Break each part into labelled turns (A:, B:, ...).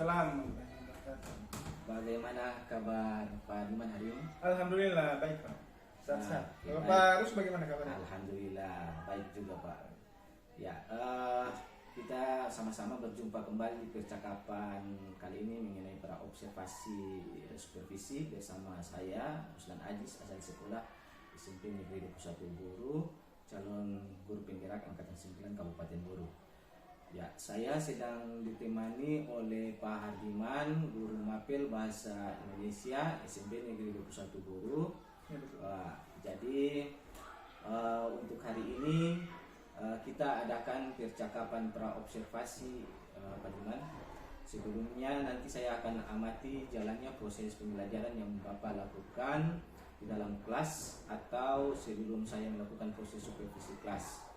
A: Waalaikumsalam.
B: Bagaimana kabar Pak Diman hari ini?
A: Alhamdulillah baik Pak. Sehat-sehat.
B: Nah,
A: Pak Rus bagaimana kabarnya?
B: Alhamdulillah baik juga Pak. Ya, kita sama-sama berjumpa kembali di percakapan kali ini mengenai praobservasi supervisi bersama saya Ruslan Ajis, asal sekolah SMP Negeri 21 Buru, calon guru penggerak angkatan 9 Kabupaten Buru. Ya, saya sedang ditemani oleh Pak Hardiman, guru mapel bahasa Indonesia SMP Negeri 21 Buru. Jadi untuk hari ini kita adakan percakapan praobservasi Pak Hardiman. Sebelumnya nanti saya akan amati jalannya proses pembelajaran yang Bapak lakukan di dalam kelas atau sebelum saya melakukan proses supervisi kelas.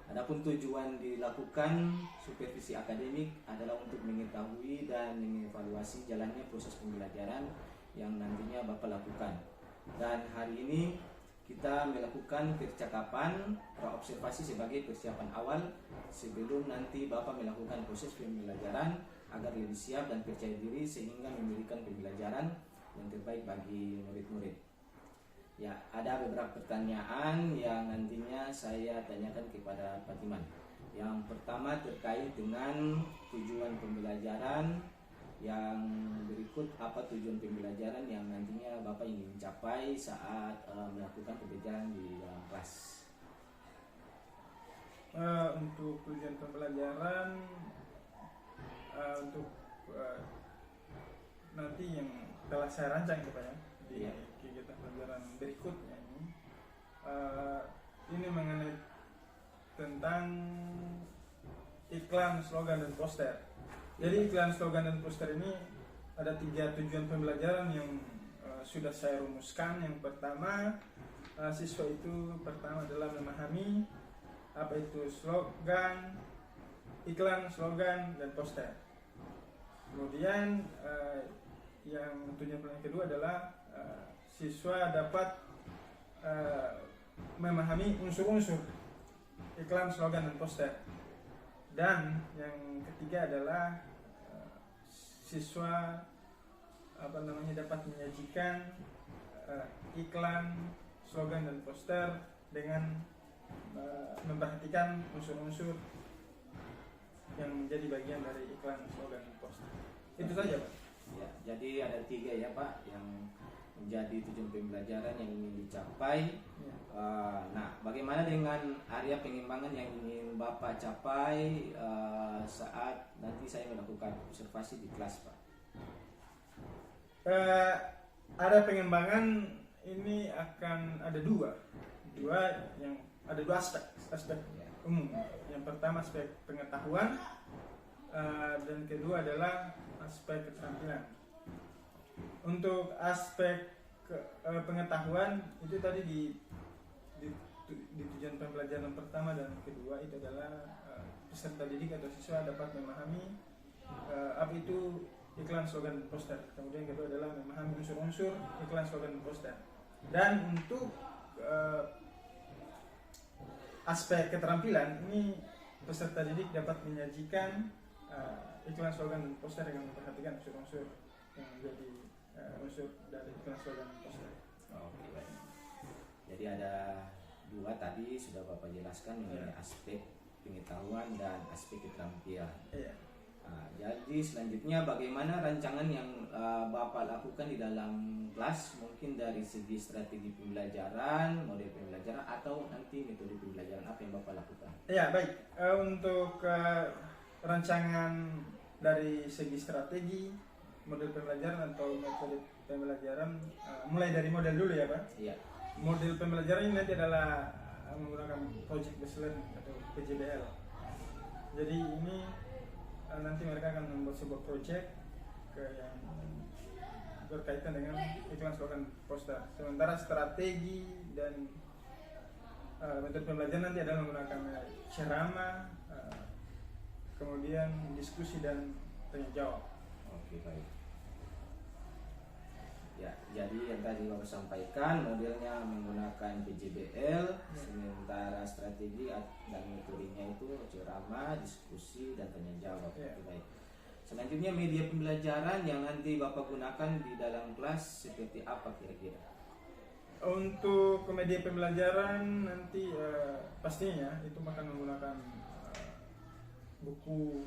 B: Adapun tujuan dilakukan supervisi akademik adalah untuk mengetahui dan mengevaluasi jalannya proses pembelajaran yang nantinya Bapak lakukan. Dan hari ini kita melakukan percakapan praobservasi sebagai persiapan awal sebelum nanti Bapak melakukan proses pembelajaran agar lebih siap dan percaya diri sehingga memberikan pembelajaran yang terbaik bagi murid-murid. Ya, ada beberapa pertanyaan yang nantinya saya tanyakan kepada Pak Diman. Yang pertama terkait dengan tujuan pembelajaran. Yang berikut, apa tujuan pembelajaran yang nantinya Bapak ingin capai saat melakukan pembelajaran di dalam kelas?
A: Untuk tujuan pembelajaran untuk nanti yang telah saya rancang kepada di kegiatan pelajaran berikutnya ini mengenai tentang iklan, slogan, dan poster. Jadi iklan, slogan, dan poster ini ada 3 tujuan pembelajaran yang sudah saya rumuskan. Yang pertama, siswa itu pertama adalah memahami apa itu slogan, iklan, slogan, dan poster. Kemudian yang tujuan yang kedua adalah siswa dapat memahami unsur-unsur iklan, slogan, dan poster. Dan yang ketiga adalah siswa dapat menyajikan iklan, slogan, dan poster dengan memperhatikan unsur-unsur yang menjadi bagian dari iklan, slogan, dan poster. Itu saja Pak.
B: Ya, jadi ada 3 ya Pak yang menjadi tujuan pembelajaran yang ingin dicapai.
A: Ya.
B: Nah, bagaimana dengan area pengembangan yang ingin Bapak capai saat nanti saya melakukan observasi di kelas Pak?
A: Ada pengembangan ini akan ada dua aspek umum. Yang pertama aspek pengetahuan dan kedua adalah aspek keterampilan. Untuk aspek pengetahuan itu tadi di tujuan pembelajaran pertama dan kedua itu adalah peserta didik atau siswa dapat memahami apa itu iklan, slogan, dan poster. Kemudian kedua adalah memahami unsur-unsur iklan, slogan, dan poster. Dan untuk aspek keterampilan ini peserta didik dapat menyajikan iklan, slogan, dan poster dengan memperhatikan unsur-unsur yang menjadi unsur dari iklan, slogan, dan poster.
B: Oke, baik. Jadi ada 2 tadi sudah Bapak jelaskan mengenai aspek pengetahuan dan aspek keterampilan.
A: Iya.
B: Jadi selanjutnya bagaimana rancangan yang Bapak lakukan di dalam kelas, mungkin dari segi strategi pembelajaran, model pembelajaran, atau nanti metode pembelajaran apa yang Bapak lakukan?
A: Ya, baik. Untuk rancangan dari segi strategi, model pembelajaran atau metode pembelajaran, mulai dari model dulu ya Pak.
B: Iya.
A: Model pembelajaran ini nanti adalah menggunakan project based learning atau PJBL. Jadi ini nanti mereka akan membuat sebuah project yang berkaitan dengan iklan, slogan, poster. Sementara strategi dan metode pembelajaran nanti adalah menggunakan ceramah, kemudian diskusi dan tanya jawab.
B: Oke, baik. Ya, jadi yang tadi Bapak sampaikan modelnya menggunakan PJBL, sementara strategi dan metodenya itu ceramah, diskusi, dan tanya jawab. Oke, baik. Selanjutnya media pembelajaran yang nanti Bapak gunakan di dalam kelas seperti apa kira-kira?
A: Untuk media pembelajaran nanti pastinya itu akan menggunakan buku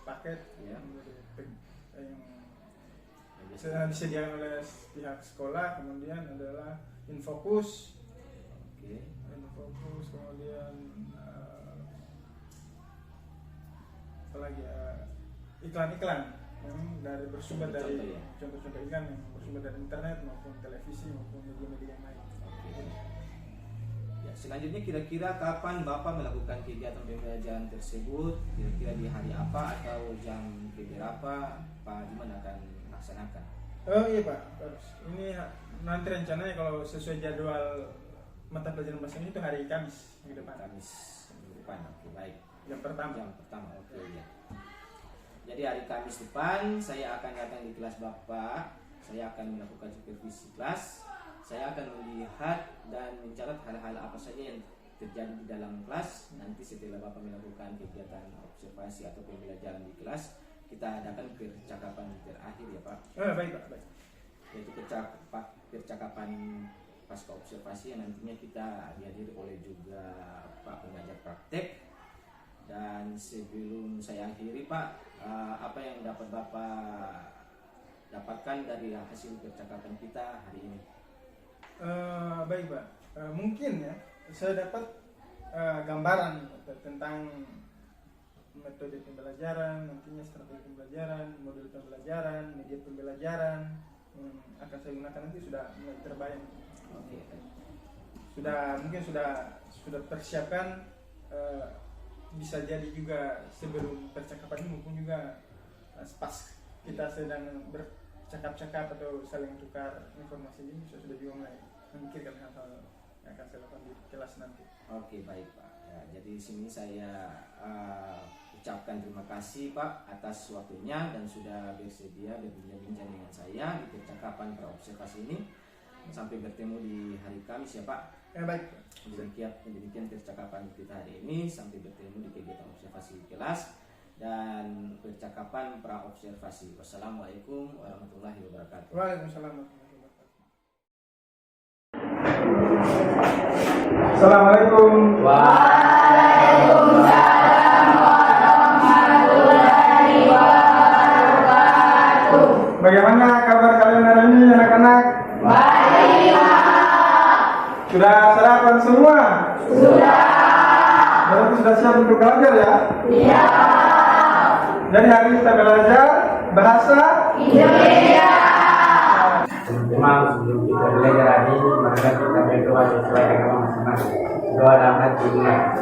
A: paket
B: Ya.
A: yang disediakan oleh pihak sekolah, kemudian adalah Infocus,
B: Oke.
A: kemudian apa lagi iklan-iklan yang dari bersumber dari
B: Contoh-contoh ya.
A: contoh-contoh iklan yang bersumber dari internet maupun televisi maupun media-media yang lain.
B: Oke. Ya, selanjutnya kira-kira kapan Bapak melakukan kegiatan pembelajaran tersebut? Kira-kira di hari apa atau jam berapa Pak Diman akan laksanakan?
A: Oh iya Pak, terus ini nanti rencananya kalau sesuai jadwal mata pelajaran bahasa Indonesia itu hari Kamis minggu depan.
B: Kamis minggu depan. Oke, baik.
A: Yang pertama.
B: Oke ya. Jadi hari Kamis depan saya akan datang di kelas Bapak. Saya akan melakukan supervisi kelas. Saya akan melihat dan mencatat hal-hal apa saja yang terjadi di dalam kelas. Nanti setelah Bapak melakukan kegiatan observasi atau pembelajaran di kelas, kita adakan percakapan terakhir ya Pak.
A: Baik Pak, baik.
B: Yaitu percakapan pasca observasi yang nantinya kita dihadiri oleh juga Pak pengajar praktek. Dan sebelum saya akhiri Pak, apa yang dapat Bapak dapatkan dari hasil percakapan kita hari ini?
A: Baik Pak, mungkin ya saya dapat gambaran tentang metode pembelajaran, nantinya strategi pembelajaran, modul pembelajaran, media pembelajaran akan saya gunakan nanti sudah mulai terbayang.
B: Oke.
A: Mungkin sudah persiapkan, bisa jadi juga sebelum percakapan ini maupun juga pas kita sedang bercakap-cakap atau saling tukar informasi ini sudah juga mulai memikirkan hal-hal yang akan saya lakukan di kelas nanti.
B: Oke, baik Pak. Ya, jadi di sini saya ucapkan terima kasih Pak atas waktunya dan sudah bersedia berbincang-bincang dengan saya di percakapan praobservasi ini. Sampai bertemu di hari Kamis ya Pak.
A: Baik.
B: Demikian percakapan kita hari ini. Sampai bertemu di kegiatan observasi kelas dan percakapan praobservasi. Wassalamualaikum warahmatullahi wabarakatuh.
A: Waalaikumsalam warahmatullahi wabarakatuh. Assalamualaikum.
C: Waalaikumsalam warahmatullahi wabarakatuh.
A: Bagaimana kabar kalian hari ini anak-anak?
C: Baik.
A: Sudah sarapan semua?
C: Sudah.
A: Berarti sudah siap untuk belajar ya?
C: Iya.
A: Jadi hari ini kita belajar bahasa
C: Indonesia.
D: Memang sebelum kita belajar hari ini, maka kita berdoa sesuai agama masing-masing. Doa dalam hati ingat.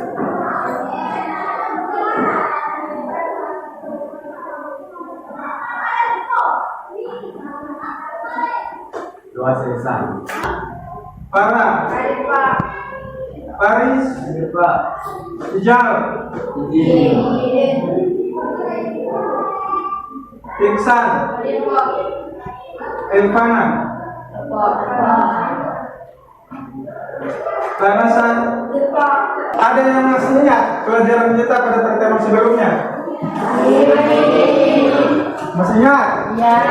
D: Doa selesai.
A: Farah,
C: Baik Pak.
A: Paris,
D: Pak,
A: Hijau,
D: izin.
A: Pingsan, Elvana, Panasan. Ada yang masih ingat pelajaran kita pada pertemuan sebelumnya? Masih ingat?
C: Ya.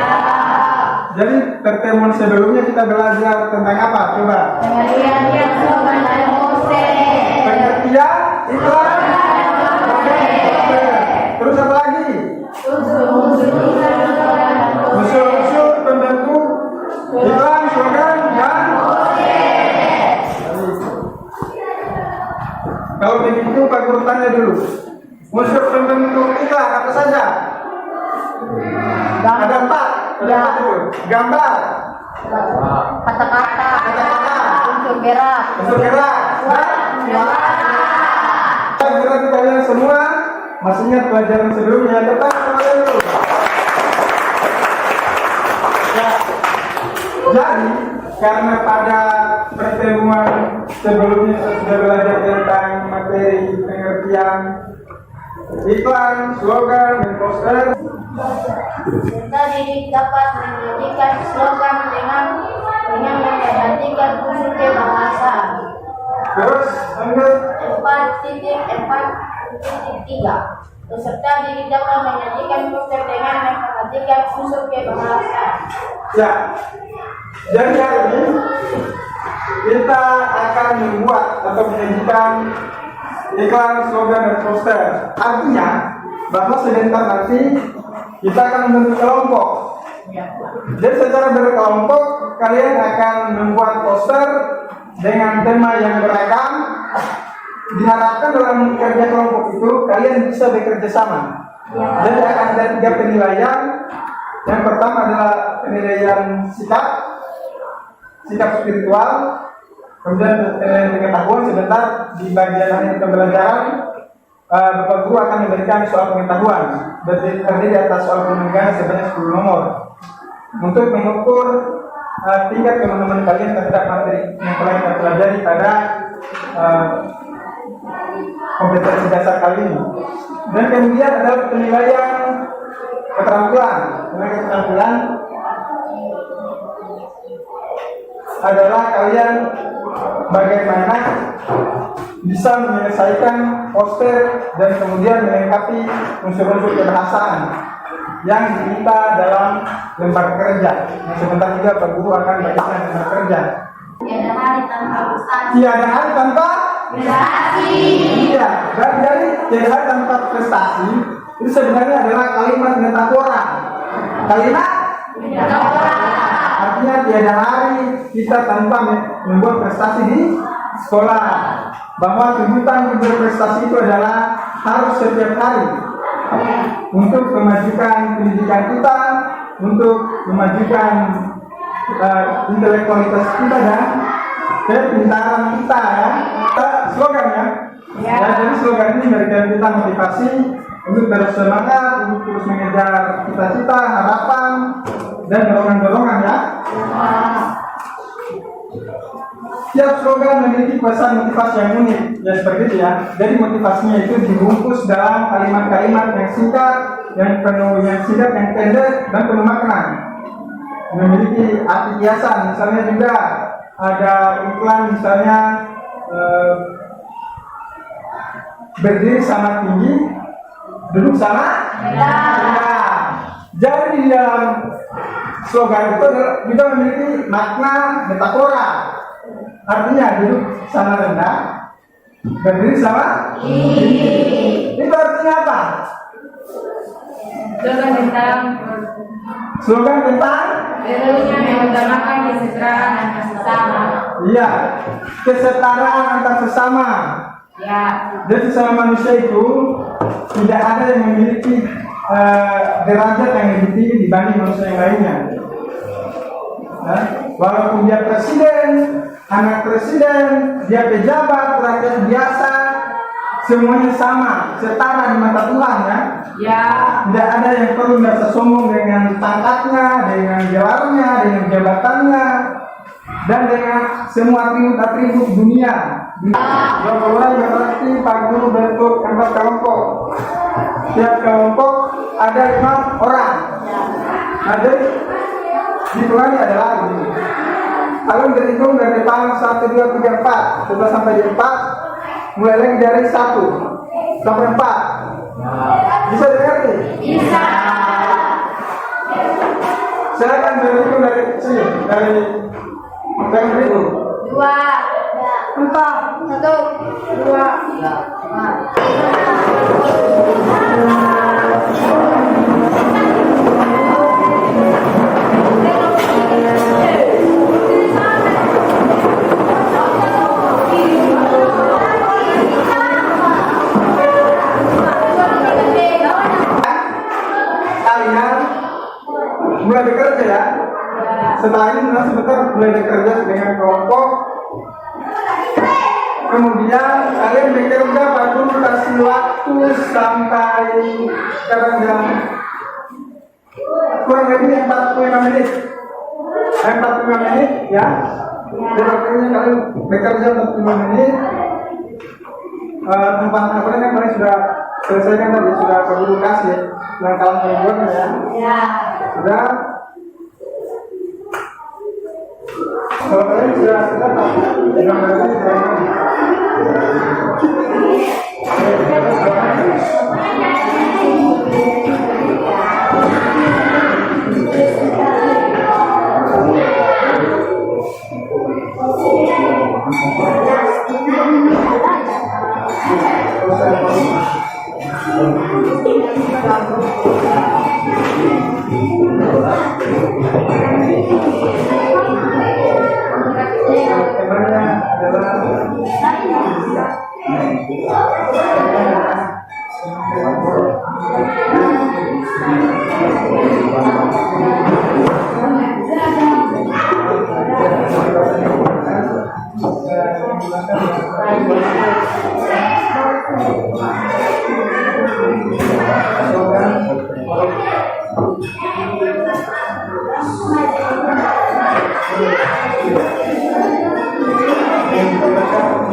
A: Jadi pertemuan sebelumnya kita belajar tentang apa? Coba.
C: Pengertian yang slogan dan Mose.
A: Pengertian, iklan, terus apa lagi? Unsur-unsur pembentuk iklan, slogan, dan kalau begitu Pak Guru tanya dulu. Unsur pembentuk iklan apa saja? Ada empat. Gambar,
C: Kata-kata. Unsur gerak.
A: unsur gerak, kira kalian semua masih ingat pelajaran sebelumnya? Tepat dulu. Ya. Jadi karena pada pertemuan sebelumnya sudah belajar tentang materi pengertian iklan, slogan, dan poster.
C: Kita didik dapat menjadikan slogan dengan memperhatikan fungsi bahasa.
A: Terus lanjut.
C: 4.4.3 Peserta didik dapat menyajikan poster dengan memperhatikan unsur kebahasaan.
A: Ya, jadi hari ini kita akan membuat atau menyajikan iklan, slogan, dan poster. Artinya bahwa sebentar nanti kita akan membentuk kelompok. Jadi secara berkelompok kalian akan membuat poster dengan tema yang beragam. Diharapkan dalam kerja kelompok itu kalian bisa bekerja sama. Jadi akan ada 3 penilaian. Yang pertama adalah penilaian sikap spiritual. Kemudian penilaian pengetahuan. Sebentar di bagian akhir pembelajaran Bapak Guru akan memberikan soal pengetahuan terdiri atas soal penelitian sebanyak 10 nomor untuk mengukur tingkat teman-teman kalian terhadap materi yang telah kita pelajari pada kompetensi dasar kali ini. Dan kemudian ada penilaian keterampilan. Penilaian keterampilan adalah kalian bagaimana bisa menyelesaikan poster dan kemudian melengkapi unsur-unsur kebahasaan yang diminta dalam lembar kerja. Nah, sebentar juga Pak Guru akan bagikan lembar kerja.
C: Tiada hari tanpa prestasi.
A: Tiada hari tanpa
C: Prestasi.
A: Iya, dan dari tiada hari tanpa prestasi itu sebenarnya adalah kalimat metafora. Kalimat
C: Metafora.
A: artinya tiada hari kita tanpa membuat prestasi di sekolah. Bahwa tuntutan berprestasi itu adalah harus setiap hari untuk memajukan pendidikan kita, untuk memajukan intelektualitas kita dan kepintaran kita ya. Slogannya ya, jadi slogan ini memberikan kita motivasi untuk terus semangat, untuk terus mengejar cita-cita, harapan dan dorongan-dorongan ya. Tiap slogan memiliki pesan motivasi yang unik, ya seperti itu ya. Jadi motivasinya itu dibungkus dalam kalimat-kalimat yang singkat, yang pendek dan penuh makna. Memiliki arti kiasan, misalnya juga ada iklan misalnya berdiri sama tinggi, duduk sama rendah. Jadi di dalam slogan itu juga memiliki makna metafora. Artinya duduk sama rendah, berdiri sama tinggi. Itu artinya apa? Slogan tentang
C: Perlunya mengutamakan kesetaraan antar sesama.
A: iya, kesetaraan antar sesama.
C: Ya.
A: Dan sesama manusia itu tidak ada yang memiliki derajat yang lebih tinggi dibanding manusia yang lainnya. Nah, walaupun dia presiden, anak presiden, dia pejabat, rakyat biasa, semuanya sama, setara di mata Tuhan ya.
C: Ya.
A: Tidak ada yang perlu merasa sombong dengan pangkatnya, dengan gelarnya, dengan jabatannya, dan dengan semua atribut dunia. Mulai berarti Pak Guru bentuk 4 kelompok. Setiap kelompok ada 5 orang. Ada hitungannya adalah ini. Kalau berhitung dari depan 1, 2, 3, 4, setelah sampai di 4, mulai lagi dari 1 sampai 4. Bisa dimengerti?
C: Bisa.
A: Saya akan berhitung dari sini, dari yang berhitung.
C: 2, 4, 1, 2,
A: Kalian mulai bekerja ya. Setelah ini sebentar mulai bekerja dengan kelompok. Kemudian kalian bekerja Pak Guru kasih waktu sampai sekarang jam kurang lebih 45 menit. 45 menit ya. Jadi waktunya kalian bekerja 45 menit. Tempat laporan kan kalian sudah selesaikan tadi, sudah Pak Guru kasih yang kalian membuatnya ya.
C: Ya.
A: Sudah. Kalau kalian sudah dapat, jangan berarti kalian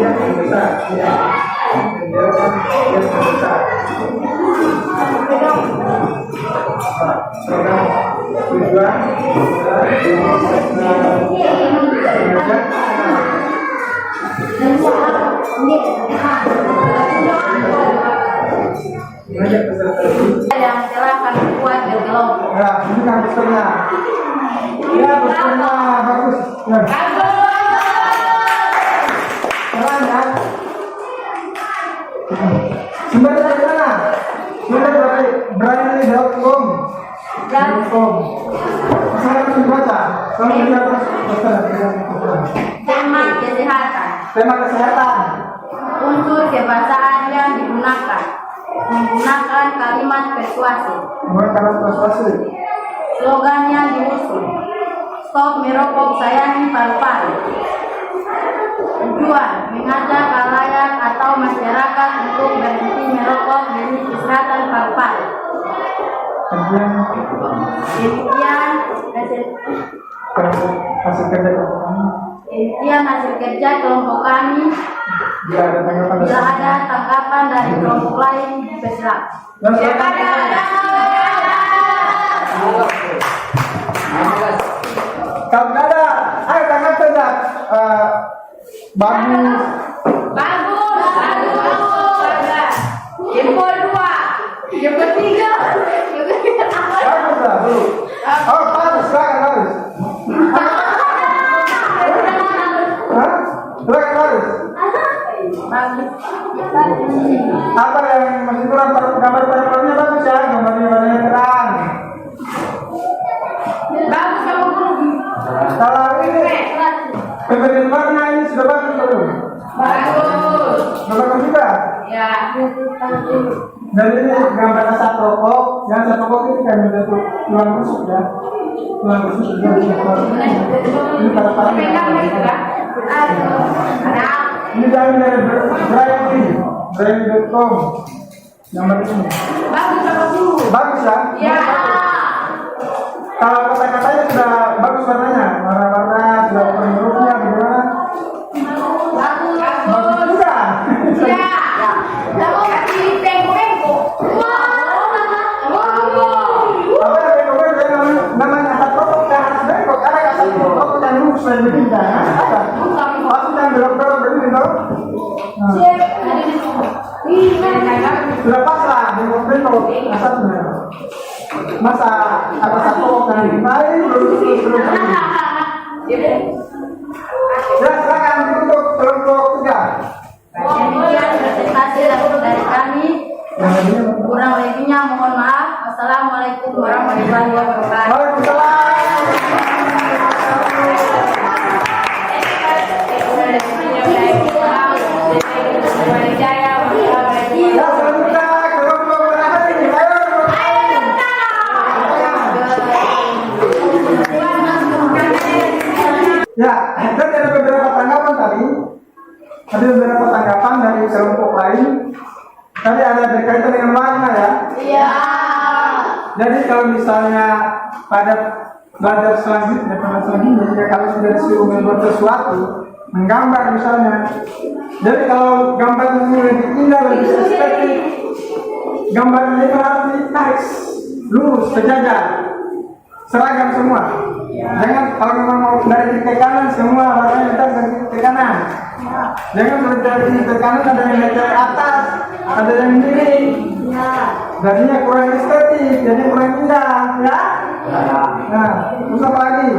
A: Yang besar, ya. Yang besar. Program tujuan mengajak peserta
C: yang telah kami buat berkelompok.
A: ya, ini kan peserta ya, peserta bagus ya. Jalan ya. Sumber dari mana? Sumber dari Braille.com. Saya harus baca. Kalau tidak terus
C: Tema kesehatan.
A: tema kesehatan.
C: Unsur kebahasaan yang digunakan. Menggunakan kalimat persuasi.
A: Menggunakan persuasi.
C: Slogan yang diusung. Stop merokok, sayangi paru-paru. Tujuan, mengajak khalayak atau masyarakat untuk berhenti merokok demi kesehatan paru-paru. Demikian
A: Hasil kerja kami.
C: Demikian hasil kerja kelompok kami.
A: Bila ada
C: tanggapan dari kelompok lain, bersilakan.
A: Kalau nggak ada, ayo tanggap saja. Bagus.
C: Jempol 2, jempol 3.
A: Bagus lah, belum. Oh, bagus, silakan bagus. Hah? Silakan bagus. Apa yang masih kurang gambar paru-parunya bagus ya, gambarnya terang.
C: Bagus kamu guru.
A: Kalau ini pemberian warna ini sudah bagus belum?
C: Bagus.
A: Bagus juga.
C: Ya.
A: Dan ini gambar asap rokok, yang asap rokok ini kan menjadi tulang rusuk ya. Tulang rusuk juga ini pada ini dari Braille.com gambar ini.
C: Bagus kamu guru.
A: Bagus ya?
C: Ya.
A: Kalau kata-katanya sudah bagus warnanya, warna-warna sudah penurutnya bagaimana? Bagus juga.
C: Ya. Kamu kasih tempo-tempo.
A: Apa yang bengkok-bengkok namanya asap rokok dan asap bengkok, ada asap rokok dan lurus dan berbeda. Asap yang belok-belok begini tau? Sudah pas lah bengkok-bengkok asapnya. Masa atas satu kan naik belum ya, silakan untuk kelompok 3.
C: Demikian presentasi dari kami. Kurang lebihnya mohon maaf. Wassalamualaikum warahmatullahi wabarakatuh.
A: Waalaikumsalam. Ya, selanjutnya kelompok berapa ini? Ya, dan ada beberapa tanggapan tadi. Ada beberapa tanggapan dari kelompok lain. Tadi ada berkaitan dengan warna ya.
C: Iya.
A: Jadi kalau misalnya pada belajar selanjutnya, jika kalau sudah disuruh membuat sesuatu, menggambar misalnya. Jadi kalau gambarnya ini lebih indah, lebih estetik, gambarnya itu harus ditarik lurus, sejajar, seragam semua. Jangan kalau memang mau dari kiri ke kanan semua warnanya kita dari kiri ke kanan. Jangan dari kiri ke kanan ada yang dari atas, ada yang miring. Jadinya kurang estetik, jadi kurang indah, ya. Nah, terus apa lagi?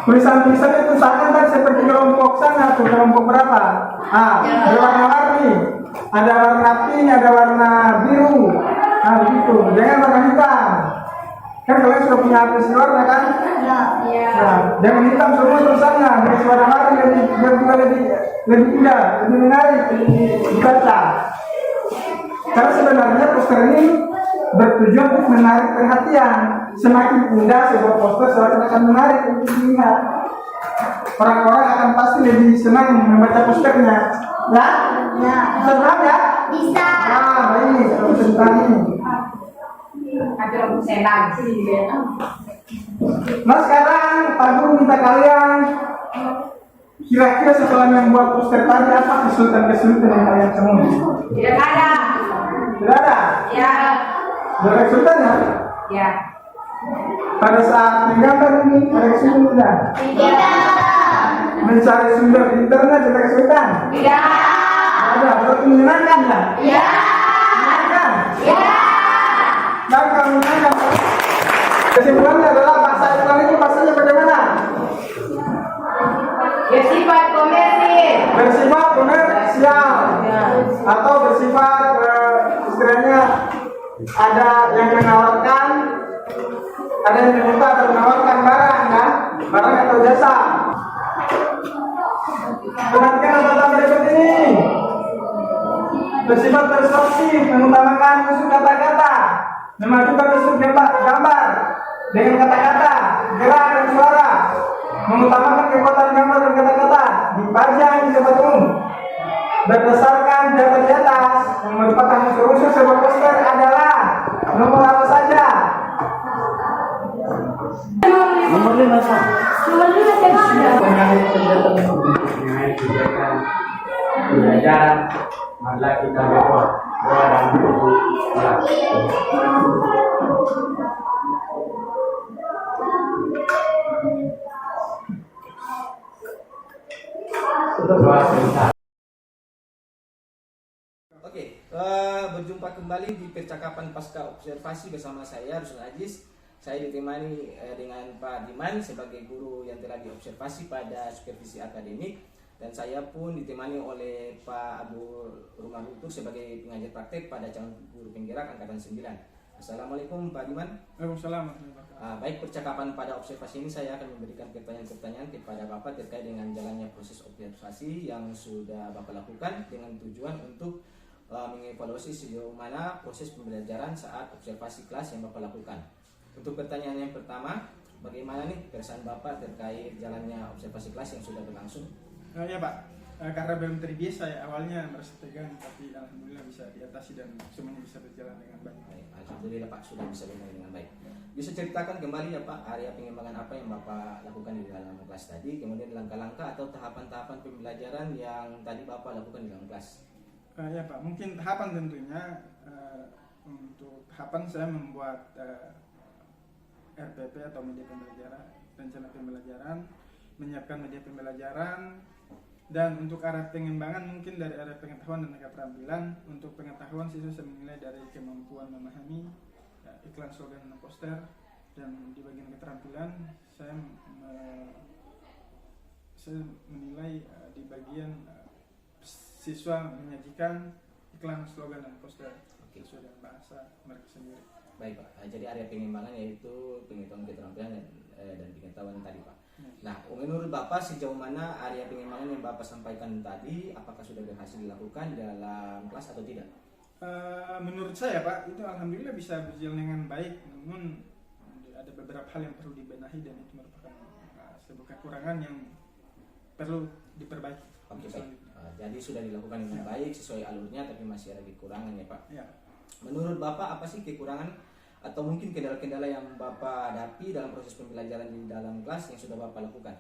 A: Tulisan-tulisan itu sama kan seperti kelompok sana tuh, kelompok berapa? Ada warna-warni, ada warna pink, ada warna biru. Nah, begitu. Jangan warna hitam. Kan kalian sudah punya aplikasi warna kan?
C: Iya.
A: Nah, jangan hitam semua tulisannya, harus warna-warni lebih indah, lebih menarik dibaca. Karena sebenarnya poster ini bertujuan untuk menarik perhatian. Semakin indah sebuah poster, semakin akan menarik untuk dilihat. Orang-orang akan pasti lebih senang membaca posternya. Ya?
C: Ya.
A: Bisa paham ya?
C: Bisa.
A: Nah, baik. Kalau tentang ini.
C: Ada saya lagi.
A: Nah sekarang Pak Guru minta kalian kira-kira setelah membuat poster tadi apa kesulitan-kesulitan yang kalian temui?
C: Tidak ada.
A: Tidak ada?
C: Ya.
A: Tidak ada kesulitan ya?
C: Ya.
A: Pada saat menggambar ini ada kesulitan tidak?
C: Tidak.
A: Mencari sumber di internet ada kesulitan?
C: Tidak.
A: Ada, berarti menyenangkan ya?
C: Ya.
A: Menyenangkan?
C: Ya.
A: Dan kalau menyenangkan, kesimpulannya adalah bahasa iklan itu bahasanya bagaimana?
C: Bersifat komersil.
A: Bersifat komersial atau bersifat istilahnya ada yang menawarkan, ada yang meminta atau menawarkan barang ya, barang atau jasa. Perhatikan kata berikut ini. Bersifat persuasif, mengutamakan unsur kata-kata, memajukan unsur gambar dengan kata-kata, gerak dan suara, mengutamakan kekuatan gambar dan kata-kata, dipajang di tempat umum. Berdasarkan data di atas, yang merupakan unsur-unsur sebuah poster adalah nomor apa saja?
D: Nomor 5 Pak.
C: Nomor 5 yang ada.
D: Mengenai kegiatan belajar, marilah kita berdoa dalam kelas. Doa sebentar.
B: Oke, berjumpa kembali di percakapan pasca observasi bersama saya Ruslan Ajis. Saya ditemani dengan Pak Diman sebagai guru yang telah diobservasi pada supervisi akademik, dan saya pun ditemani oleh Pak Abu Rumah Lutur sebagai pengajar praktek pada calon guru penggerak angkatan 9. Assalamualaikum Pak Diman.
A: Waalaikumsalam.
B: Baik, percakapan pada observasi ini saya akan memberikan pertanyaan-pertanyaan kepada Bapak terkait dengan jalannya proses observasi yang sudah Bapak lakukan dengan tujuan untuk mengevaluasi sejauh mana proses pembelajaran saat observasi kelas yang Bapak lakukan. Untuk pertanyaan yang pertama, bagaimana nih keresahan Bapak terkait jalannya observasi kelas yang sudah berlangsung?
A: Ya Pak, karena belum terbiasa ya awalnya merasa tegang, tapi alhamdulillah bisa diatasi dan semuanya bisa berjalan dengan baik.
B: Baik, alhamdulillah Pak sudah bisa berjalan dengan baik. Bisa ceritakan kembali ya Pak, area pengembangan apa yang Bapak lakukan di dalam kelas tadi, kemudian langkah-langkah atau tahapan-tahapan pembelajaran yang tadi Bapak lakukan di dalam kelas?
A: Ya Pak, mungkin tahapan tentunya untuk tahapan saya membuat RPP atau media pembelajaran, rencana pembelajaran, menyiapkan media pembelajaran, dan untuk arah pengembangan mungkin dari arah pengetahuan dan keterampilan. Untuk pengetahuan siswa saya menilai dari kemampuan memahami iklan, slogan, dan poster, dan di bagian keterampilan saya menilai di bagian siswa menyajikan iklan, slogan, dan poster sesuai dengan bahasa mereka sendiri.
B: Baik Pak, jadi area pengembangan yaitu pengetahuan keterampilan dan pengetahuan tadi Pak. Nah, menurut Bapak sejauh mana area pengembangan yang Bapak sampaikan tadi, apakah sudah berhasil dilakukan dalam kelas atau tidak?
A: Menurut saya Pak, itu alhamdulillah bisa berjalan dengan baik, namun ada beberapa hal yang perlu dibenahi dan itu merupakan sebuah kekurangan yang perlu diperbaiki.
B: Oke, baik. Jadi sudah dilakukan dengan baik sesuai alurnya, tapi masih ada kekurangan ya Pak?
A: Ya.
B: Menurut Bapak apa sih kekurangan atau mungkin kendala-kendala yang Bapak hadapi dalam proses pembelajaran di dalam kelas yang sudah Bapak lakukan?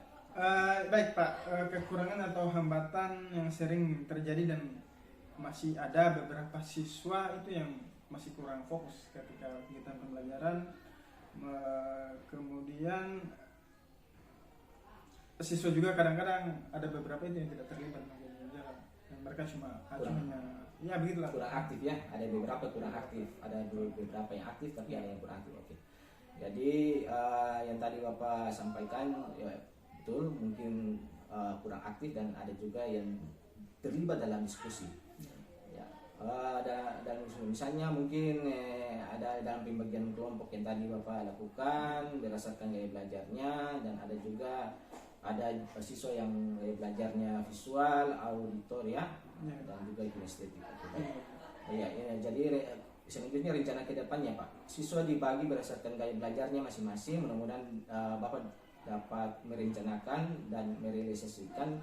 A: Baik Pak, kekurangan atau hambatan yang sering terjadi dan masih ada beberapa siswa itu yang masih kurang fokus ketika kegiatan pembelajaran. Kemudian siswa juga kadang-kadang ada beberapa itu yang tidak terlibat di pembelajaran, dan mereka cuma hanya ya begitulah,
B: kurang aktif ya, ada beberapa kurang aktif, ada beberapa yang aktif tapi ada yang kurang aktif. Oke. Jadi yang tadi Bapak sampaikan ya betul, mungkin kurang aktif dan ada juga yang terlibat dalam diskusi. Ya, dan misalnya mungkin ada dalam pembagian kelompok yang tadi Bapak lakukan berdasarkan gaya belajarnya, dan ada juga siswa yang gaya belajarnya visual, auditor ya, dan juga kinestetik. Ya, jadi selanjutnya rencana ke depannya Pak, siswa dibagi berdasarkan gaya belajarnya masing-masing. Mudah-mudahan Bapak dapat merencanakan dan merealisasikan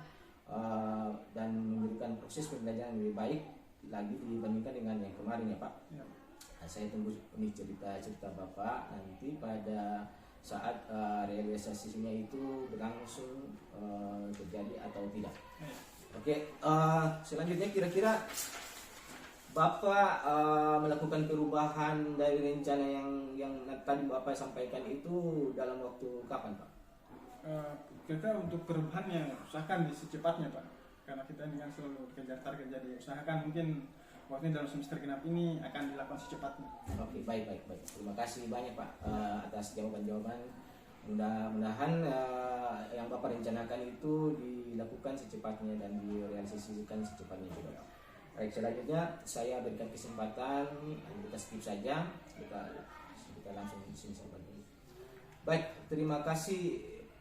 B: dan memberikan proses pembelajaran yang lebih baik lagi dibandingkan dengan yang kemarin ya Pak. Nah, saya tunggu ini cerita Bapak nanti pada saat realisasinya itu berlangsung terjadi atau tidak. Oke, selanjutnya kira-kira Bapak melakukan perubahan dari rencana yang tadi Bapak sampaikan itu dalam waktu kapan, Pak?
A: Kita untuk perubahannya usahakan secepatnya, Pak, karena kita ini kan selalu kejar target, jadi usahakan mungkin waktu dalam semester genap ini akan dilakukan secepatnya.
B: Oke, baik. Terima kasih banyak, Pak, atas jawaban-jawaban. Mudah-mudahan yang Bapak rencanakan itu dilakukan secepatnya dan direalisasikan secepatnya juga. Baik, selanjutnya saya berikan kesempatan, kita skip saja, kita langsung di sini saja. Baik, terima kasih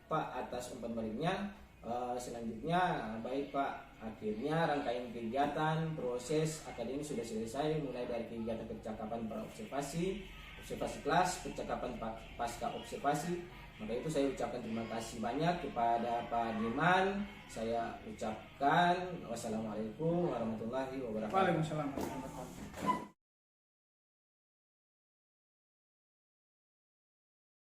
B: Pak atas umpan baliknya. Selanjutnya, baik Pak, akhirnya rangkaian kegiatan proses akademi sudah selesai, mulai dari kegiatan percakapan praobservasi, observasi kelas, percakapan pasca observasi. Maka itu saya ucapkan terima kasih banyak kepada Pak Dirman. Saya ucapkan wassalamualaikum warahmatullahi wabarakatuh.
A: Waalaikumsalam warahmatullahi wabarakatuh.